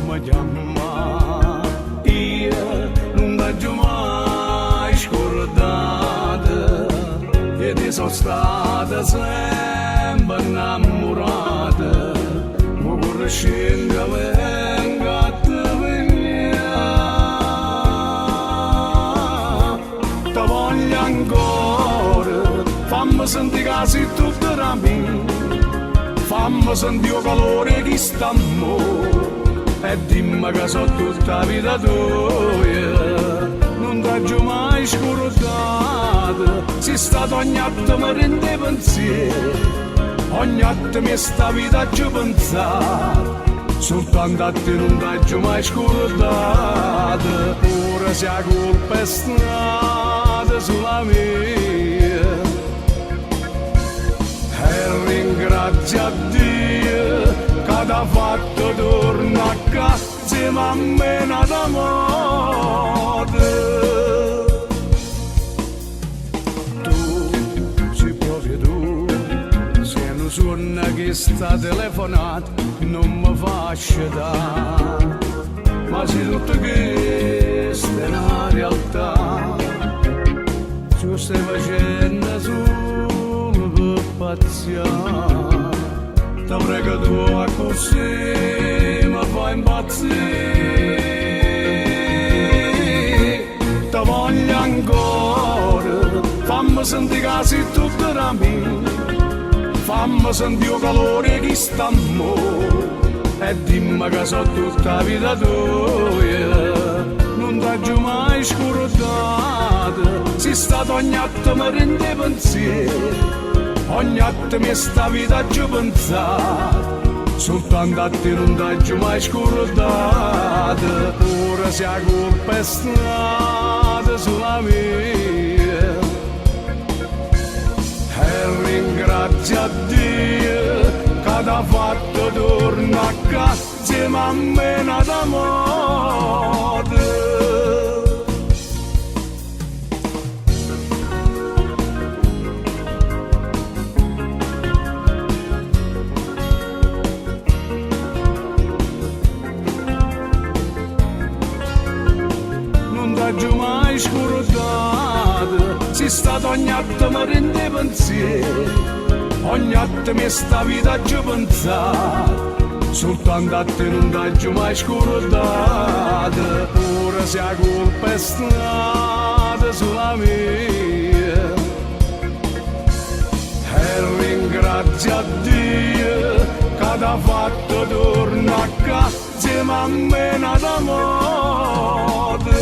mi chiama, io non t'ho mai scordata e ti sono stata sempre innamorata, ma conoscendo venga a te venire, ti voglio ancora, fammi sentire quasi tutto da me. Fammi sentire il calore di st'amore e dimmi che so tutta la vita tua. Non t'ho mai scordato, sei stato ogni attimo mi rende pensiero, ogni attimo di sta vita ci ho pensato, soltanto a te non t'ho mai scordato. Ora se la colpa è stata sulla mia, e ringrazio a Dio che t'ha fatto tornare a casa e mi ha menato a morte. Tu, sei proprio tu, se non suona che sta telefonata non mi fa scegliere, ma se tutto questo è una realtà, tu stai facendo solo per pazziare. Ti prego tu a così mi fai impazzire, ti voglio ancora, fammi sentire che sei tutto da me, fammi sentire il calore di st'amore e dimmi che so tutta la vita tua. Non t'ho mai scordato, sei stato ogni attimo mi rende pensiero, ogni attimo di sta vita ci ho pensato, soltanto a te non t'ho mai scordato. Ora se la colpa è stata sulla mia, e ringrazio a Dio che t'ha fatto tornare a casa e mi ha menato a morte. Non t'ho mai scordato, sei stato ogni attimo mi rende pensiero, ogni attimo di sta vita ci ho pensato, soltanto a te non t'ho mai scordato. Ora se la colpa è stata sulla mia, e ringrazio a Dio che t'ha fatto tornare a casa e mi ha menato a morte.